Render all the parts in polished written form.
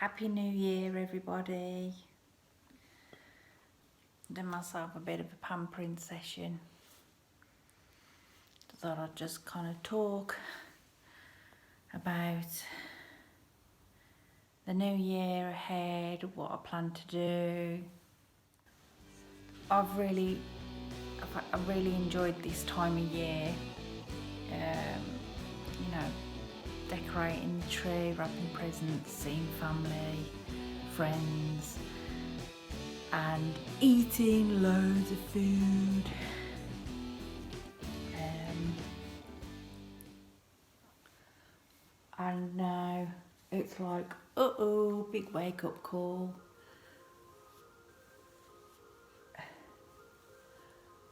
Happy New Year, everybody. Done myself a bit of a pampering session. Thought I'd just kind of talk about the new year ahead, what I plan to do. I really enjoyed this time of year. Decorating the tree, wrapping presents, seeing family, friends, and eating loads of food. And now it's like, big wake up call.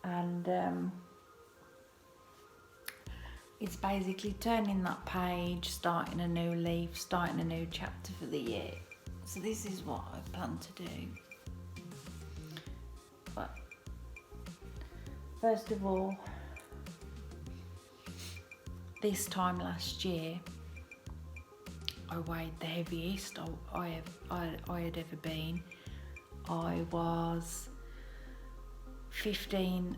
And it's basically turning that page, starting a new leaf, starting a new chapter for the year. So this is what I plan to do. But first of all, this time last year, I weighed the heaviest I had ever been. I was 15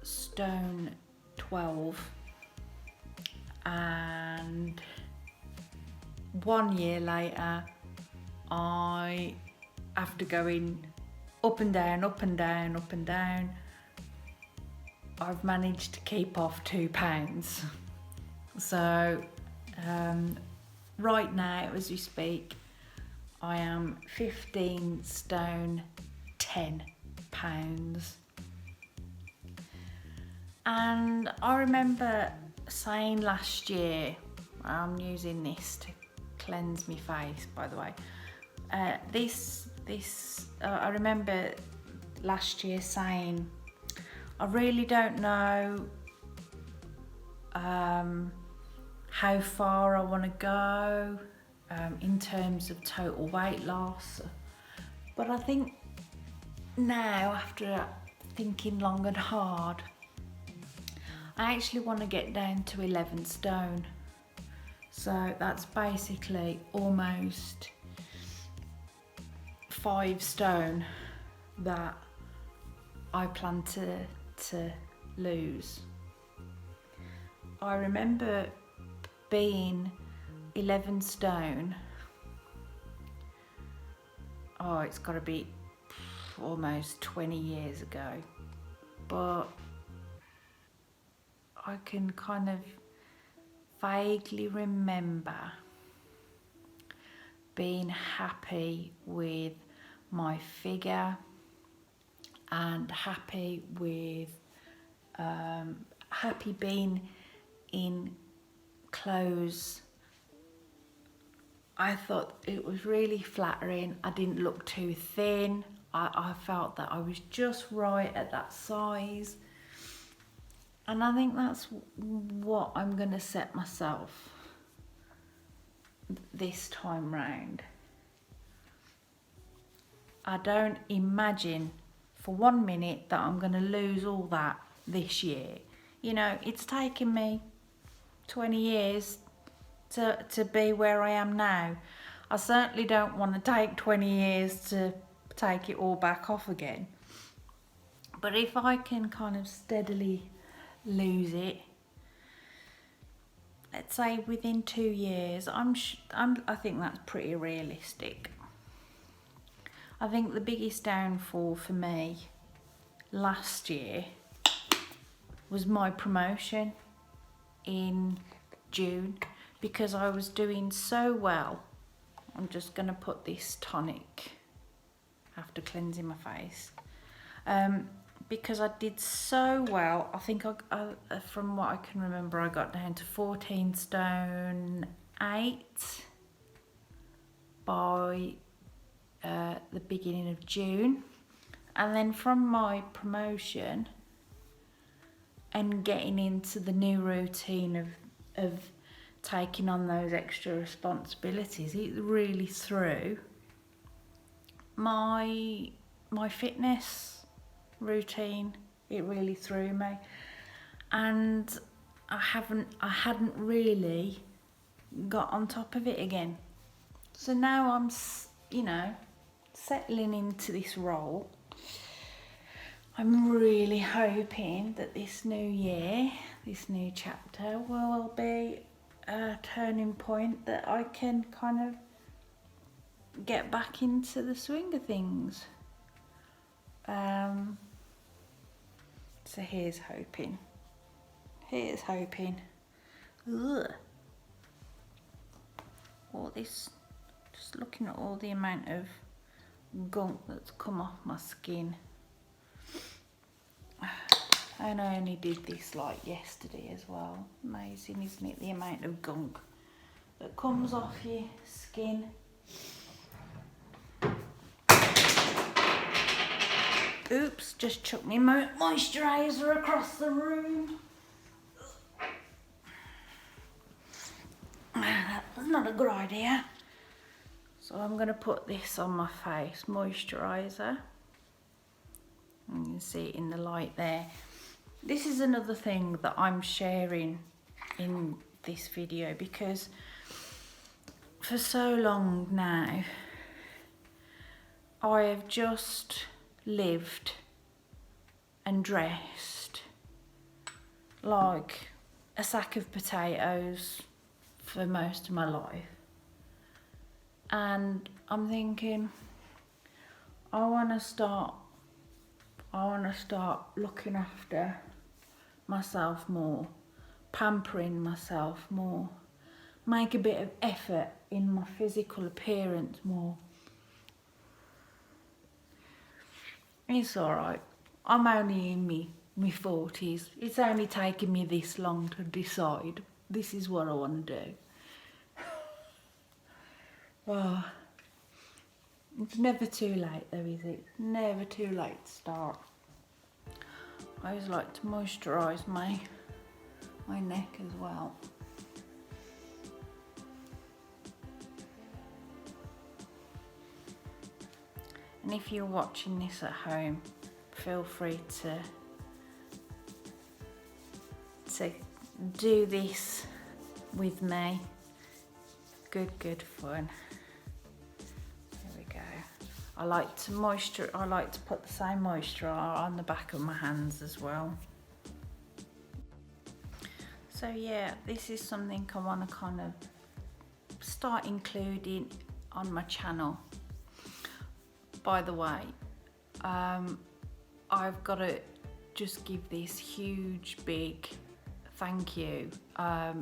stone 12, and 1 year later, after going up and down, up and down, up and down, I've managed to keep off 2 pounds. So right now, as we speak, I am 15 stone 10 pounds. And I remember saying last year, I'm using this to cleanse my face, by the way. I remember last year saying, I really don't know how far I want to go in terms of total weight loss. But I think now, after thinking long and hard, I actually want to get down to 11 stone. So that's basically almost 5 stone that I plan to lose. I remember being 11 stone. Oh, it's got to be almost 20 years ago. But I can kind of vaguely remember being happy with my figure and happy being in clothes. I thought it was really flattering. I didn't look too thin. I felt that I was just right at that size. And I think that's what I'm going to set myself this time round. I don't imagine for 1 minute that I'm going to lose all that this year. You know, it's taken me 20 years to be where I am now. I certainly don't want to take 20 years to take it all back off again. But if I can kind of steadily lose it, let's say within 2 years, I think that's pretty realistic. I think the biggest downfall for me last year was my promotion in June, because I was doing so well. I'm just going to put this tonic after cleansing my face. Because I did so well. I think I, from what I can remember, I got down to 14 stone 8 by the beginning of June. And then from my promotion and getting into the new routine of taking on those extra responsibilities, it really threw my fitness routine. It really threw me, and I hadn't really got on top of it again. So now you know, settling into this role, I'm really hoping that this new year, this new chapter will be a turning point that I can kind of get back into the swing of things. So here's hoping. Here's hoping. Ugh. All this, just looking at all the amount of gunk that's come off my skin. And I only did this like yesterday as well. Amazing, isn't it? The amount of gunk that comes off your skin. Oops, just chucked my moisturiser across the room. That was not a good idea. So I'm going to put this on my face, moisturiser. You can see it in the light there. This is another thing that I'm sharing in this video because for so long now I have just lived and dressed like a sack of potatoes for most of my life, and I'm thinking I want to start looking after myself more, pampering myself more, make a bit of effort in my physical appearance more. It's alright, I'm only in my 40s. It's only taken me this long to decide this is what I want to do. Oh, it's never too late though, is it? Never too late to start. I always like to moisturise my neck as well. And if you're watching this at home, feel free to do this with me. Good fun. There we go. I like to put the same moisturiser on the back of my hands as well. So yeah, this is something I want to kind of start including on my channel. By the way, I've got to just give this huge big thank you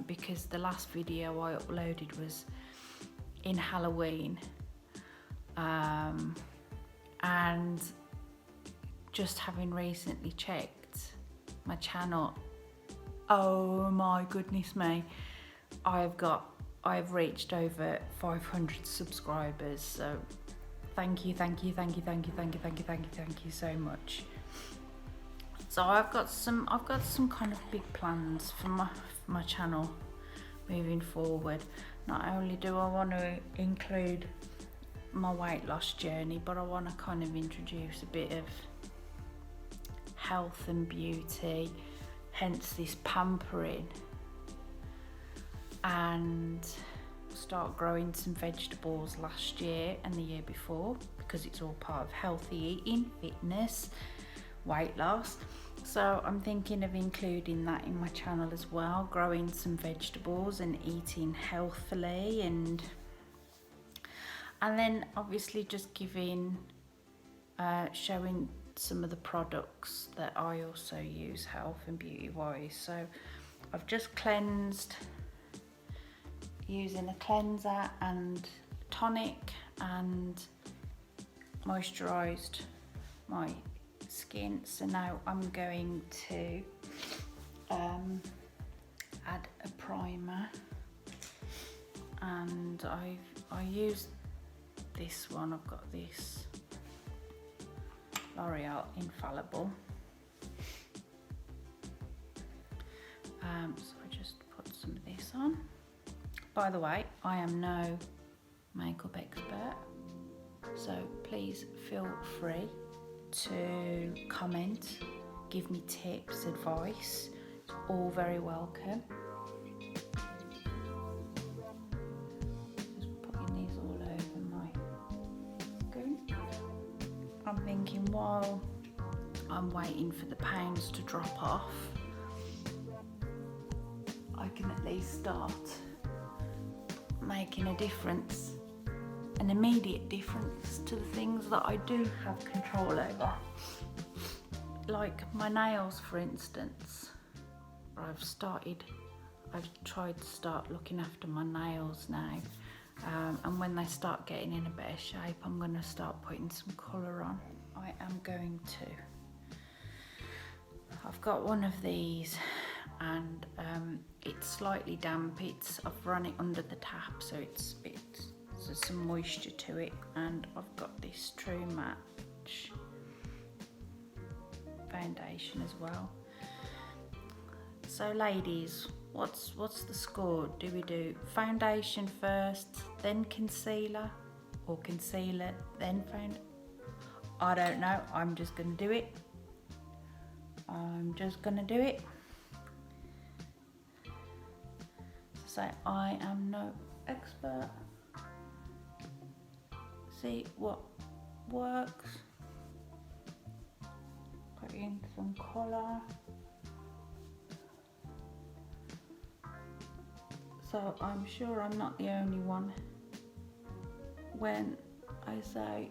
because the last video I uploaded was in Halloween, and just having recently checked my channel, oh my goodness me, I've reached over 500 subscribers. So thank you so much. So I've got some kind of big plans for my channel moving forward. Not only do I want to include my weight loss journey, but I want to kind of introduce a bit of health and beauty, hence this pampering, and start growing some vegetables last year and the year before because it's all part of healthy eating, fitness, weight loss. So I'm thinking of including that in my channel as well, growing some vegetables and eating healthily, and then obviously just showing some of the products that I also use health and beauty wise. So I've just cleansed using a cleanser and tonic and moisturised my skin. So now I'm going to add a primer, and I use this one. I've got this L'Oréal Infallible. So I just put some of this on. By the way, I am no makeup expert, so please feel free to comment, give me tips, advice. It's all very welcome. Just putting these all over my I'm thinking while I'm waiting for the pounds to drop off, I can at least start making a difference, an immediate difference to the things that I do have control over. Like my nails, for instance. I've tried to start looking after my nails now, and when they start getting in a better shape, I'm going to start putting some colour on. I am going to. I've got one of these, and it's slightly damp. I've run it under the tap, so there's some moisture to it, and I've got this True Match foundation as well. So ladies, what's the score? Do we do foundation first, then concealer, or concealer, then foundation? I don't know, I'm just gonna do it. So I am no expert. See what works. Put in some colour. So I'm sure I'm not the only one when I say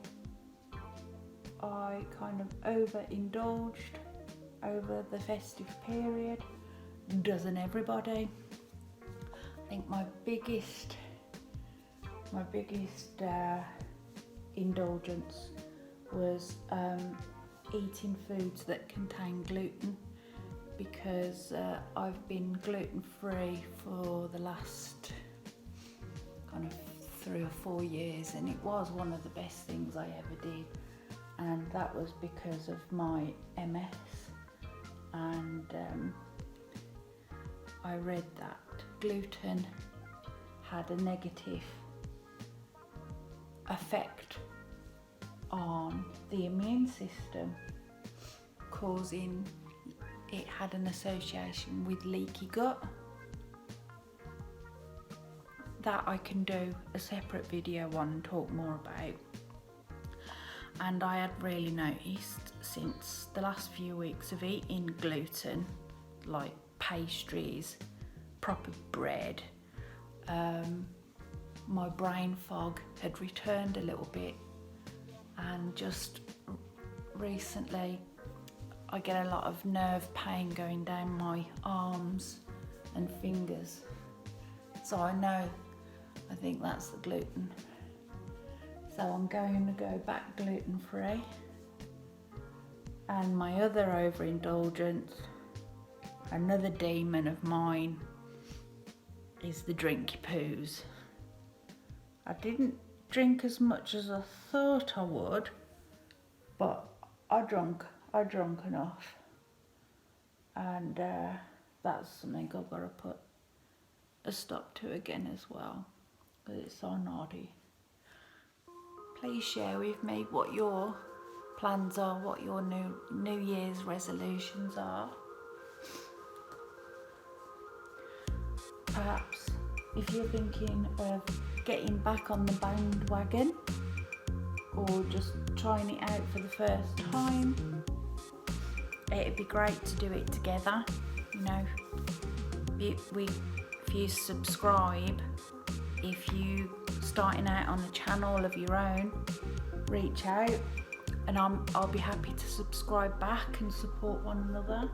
I kind of overindulged over the festive period. Doesn't everybody? I think my biggest indulgence was eating foods that contain gluten, because I've been gluten-free for the last kind of 3 or 4 years, and it was one of the best things I ever did, and that was because of my MS. And I read that gluten had a negative effect on the immune system, causing it had an association with leaky gut. That I can do a separate video on and talk more about. And I had really noticed since the last few weeks of eating gluten, like pastries, proper bread, my brain fog had returned a little bit, and just recently I get a lot of nerve pain going down my arms and fingers. So I think that's the gluten. So I'm going to go back gluten-free. And my other overindulgence, another demon of mine, is the drinky poos. I didn't drink as much as I thought I would, but I drunk enough, and that's something I've got to put a stop to again as well, because it's so naughty. Please share with me what your plans are, what your New Year's resolutions are. Perhaps if you're thinking of getting back on the bandwagon, or just trying it out for the first time, it'd be great to do it together. You know, if you subscribe, if you starting out on a channel of your own, reach out, and I'll be happy to subscribe back and support one another.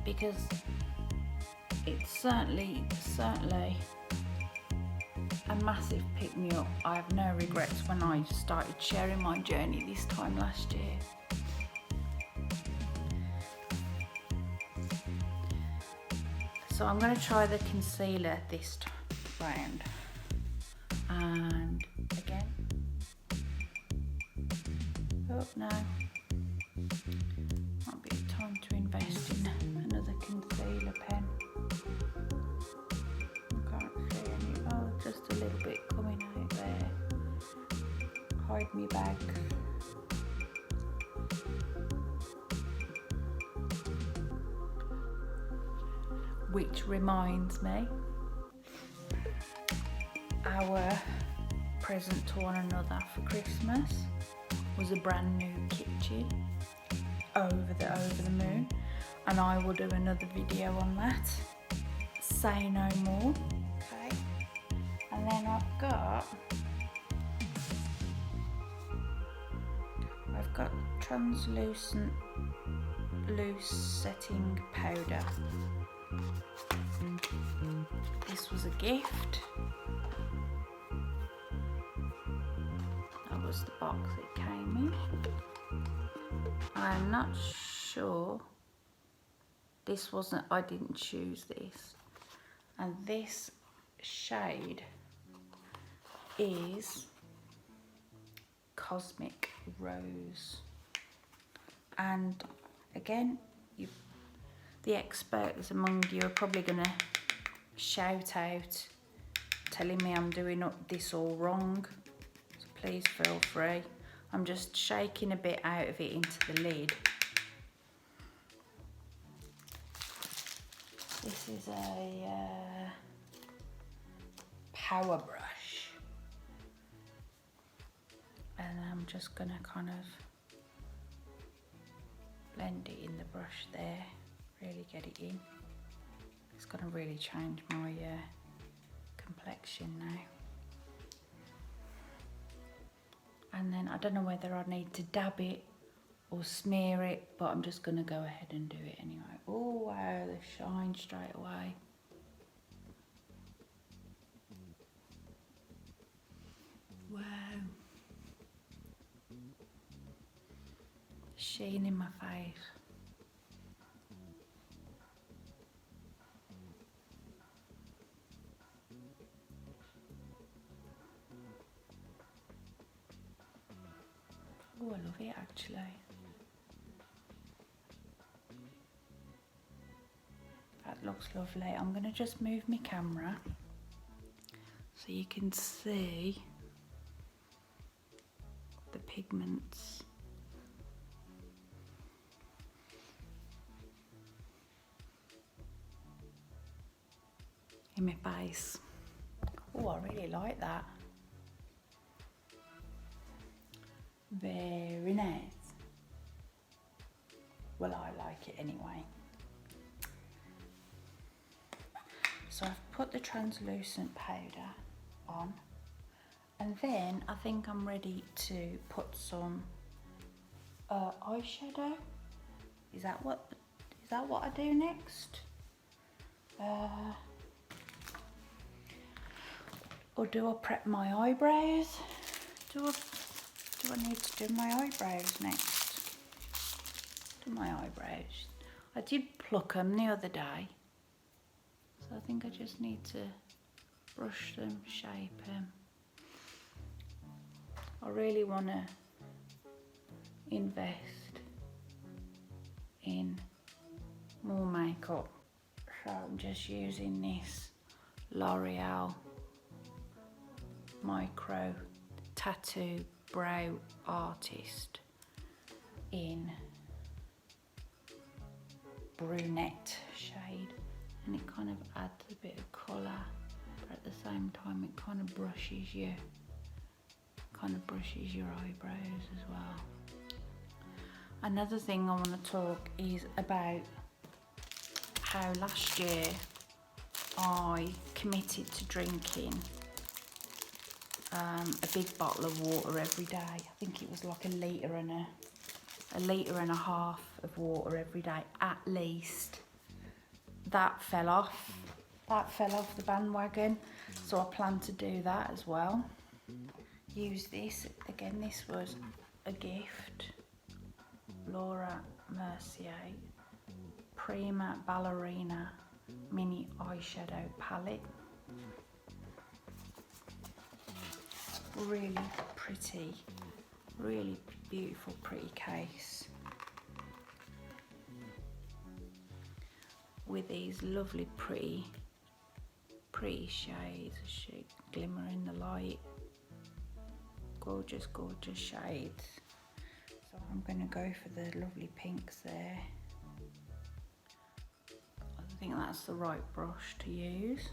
Because it's certainly a massive pick-me-up. I have no regrets when I started sharing my journey this time last year. So I'm going to try the concealer this round. And again, oh no, might be time to invest in another concealer pen. I can't see any, oh, just a little bit coming out there. Hide me bag. Which reminds me, our present to one another for Christmas was a brand new kitchen over the moon, and I will do another video on that. Say no more. Okay. And then I've got translucent loose setting powder. This was a gift. That was the box it came in. I'm not sure. This wasn't, I didn't choose this. And this shade is Cosmic Rose. And again, the experts among you are probably gonna shout out telling me I'm doing this all wrong, so please feel free. I'm just shaking a bit out of it into the lid. This is a power brush, and I'm just gonna kind of blend it in the brush there, really get it in. It's gonna really change my complexion now. And then I don't know whether I need to dab it or smear it, but I'm just gonna go ahead and do it anyway. Oh wow, the shine straight away. Wow. Sheen in my face. Oh, I love it actually. That looks lovely. I'm going to just move my camera so you can see the pigments. In my face. Oh, I really like that. Very nice. Well, I like it anyway. So I've put the translucent powder on, and then I think I'm ready to put some eyeshadow. Is that what I do next? Or do I prep my eyebrows? Do I need to do my eyebrows next? Do my eyebrows. I did pluck them the other day, so I think I just need to brush them, shape them. I really want to invest in more makeup, so I'm just using this L'Oréal Micro Tattoo Brow Artist in brunette shade, and it kind of adds a bit of colour, but at the same time it kind of brushes your eyebrows as well. Another thing I want to talk is about how last year I committed to drinking a big bottle of water every day. I think it was like a litre and a half of water every day at least. That fell off the bandwagon, so I plan to do that as well. Use this again. This was a gift. Laura Mercier Prima Ballerina Mini Eyeshadow Palette. Really pretty, really beautiful, pretty case with these lovely pretty shades. Glimmer in the light. Gorgeous shades. So I'm going to go for the lovely pinks there. I think that's the right brush to use.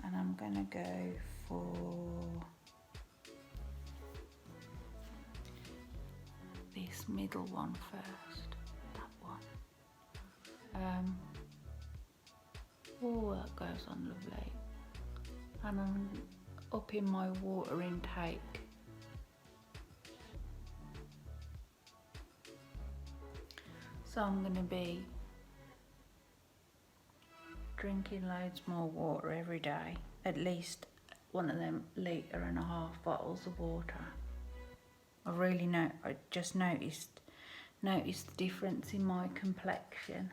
And I'm gonna go for this middle one first, that one. Oh, that goes on lovely. And I'm upping my water intake. So I'm gonna be drinking loads more water every day, at least one of them 1.5 litre bottles of water. I just noticed the difference in my complexion.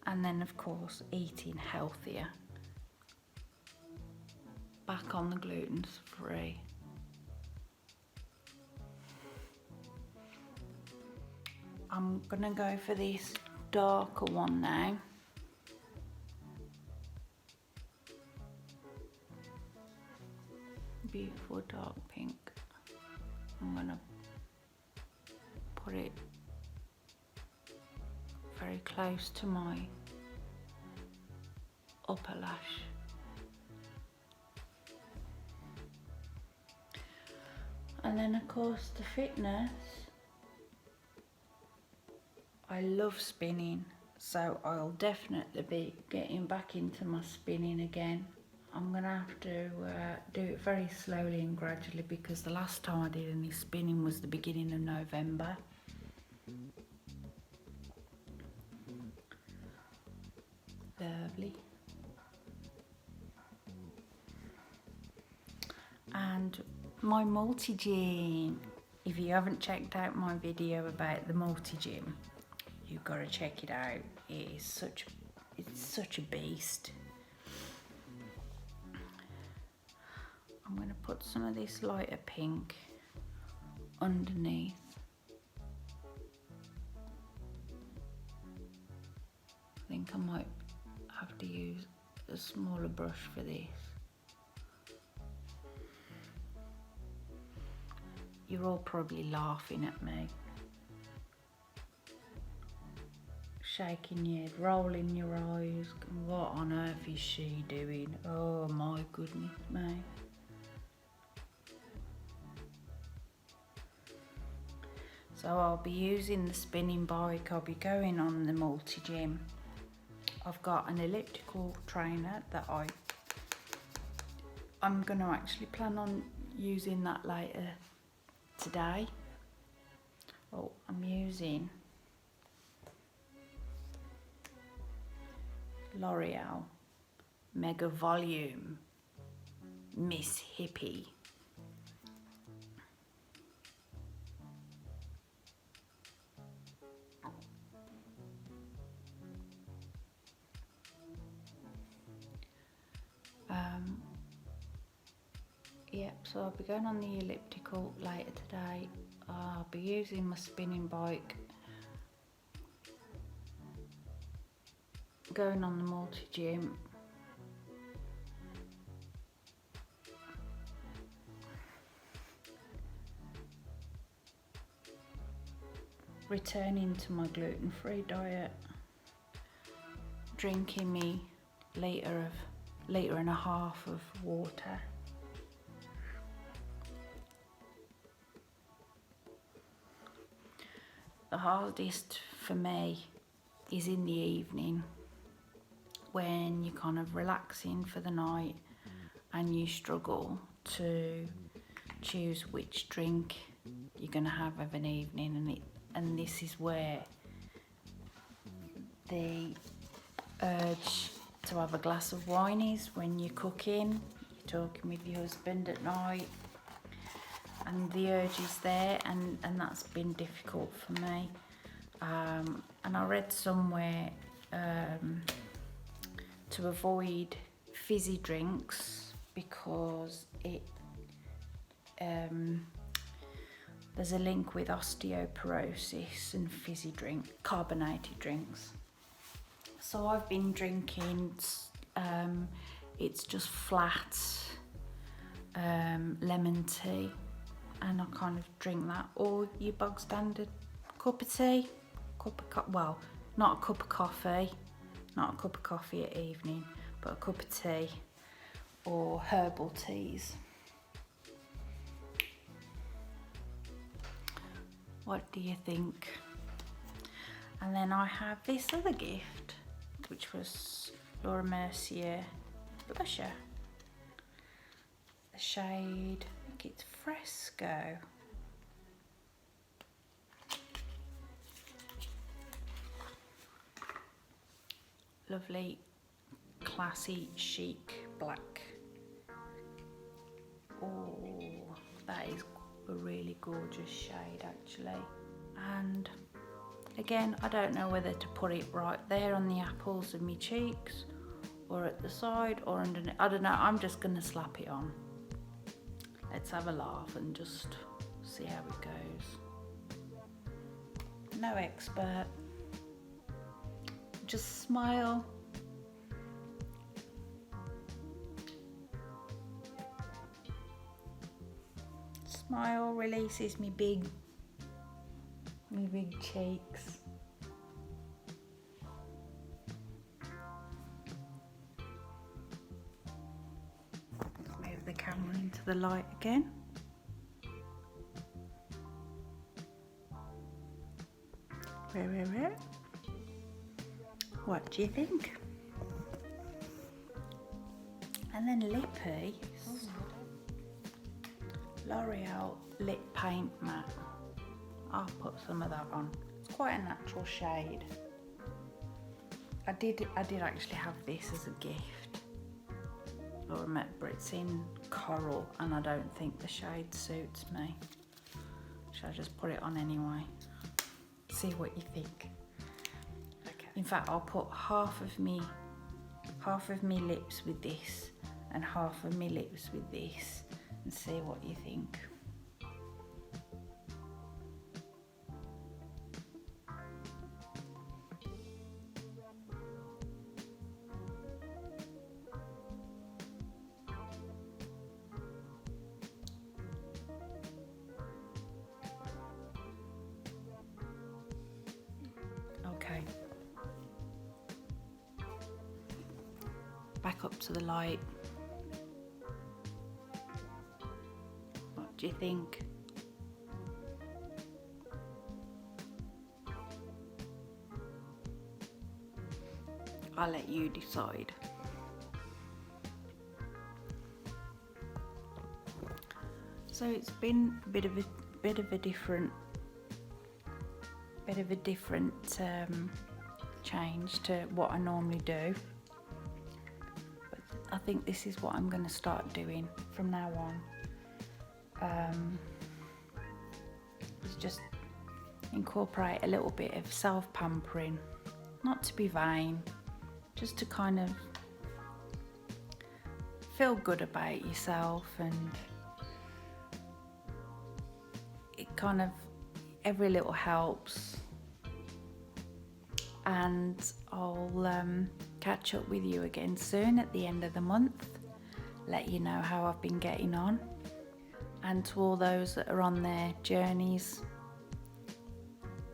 And then of course eating healthier. Back on the gluten free. I'm gonna go for this darker one now. Beautiful dark pink. I'm gonna put it very close to my upper lash. And then of course the fitness. I love spinning, so I'll definitely be getting back into my spinning again. I'm gonna have to do it very slowly and gradually, because the last time I did any spinning was the beginning of November. Lovely. And my multi-gym, if you haven't checked out my video about the multi-gym, you've got to check it out. It's such a beast. I'm going to put some of this lighter pink underneath. I think I might have to use a smaller brush for this. You're all probably laughing at me. Shaking your head, rolling your eyes. What on earth is she doing? Oh my goodness me. So I'll be using the spinning bike. I'll be going on the multi-gym. I've got an elliptical trainer that I'm going to actually plan on using that later today. Oh, I'm using L'Oréal Mega Volume Miss Hippie. Yep, so I'll be going on the elliptical later today. I'll be using my spinning bike, going on the multi-gym. Returning to my gluten-free diet, drinking me 1.5 litre of water. The hardest for me is in the evening, when you're kind of relaxing for the night and you struggle to choose which drink you're going to have of an evening, and this is where the urge to have a glass of wine is when you're cooking, you're talking with your husband at night, and the urge is there, and that's been difficult for me. And I read somewhere to avoid fizzy drinks, because there's a link with osteoporosis and fizzy carbonated drinks. So I've been drinking, it's just flat lemon tea, and I kind of drink that, or your bog standard cup of tea, well, not a cup of coffee, not a cup of coffee at evening, but a cup of tea or herbal teas. What do you think? And then I have this other gift, which was Laura Mercier blusher. The shade, I think it's Fresco. Lovely, classy, chic black. Oh, that is a really gorgeous shade actually. And again, I don't know whether to put it right there on the apples of my cheeks or at the side or underneath. I don't know, I'm just gonna slap it on. Let's have a laugh and just see how it goes. No expert. Just smile. Smile releases me big cheeks. Move the camera into the light again. Where? What do you think? And then lippy, L'Oréal lip paint matte. I'll put some of that on. It's quite a natural shade. I did actually have this as a gift, Laura Mercier, but it's in coral and I don't think the shade suits me. Should I just put it on anyway? See what you think. Okay. In fact, I'll put half of me lips with this and half of me lips with this and see what you think. Okay. Back up to the light. What do you think? I'll let you decide. So it's been a bit of a different change to what I normally do. But I think this is what I'm going to start doing from now on. It's just incorporate a little bit of self-pampering, not to be vain, just to kind of feel good about yourself, and it kind of, every little helps. And I'll catch up with you again soon at the end of the month, let you know how I've been getting on. And to all those that are on their journeys,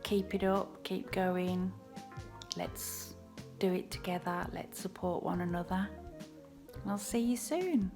keep it up, keep going. Let's do it together. Let's support one another. And I'll see you soon.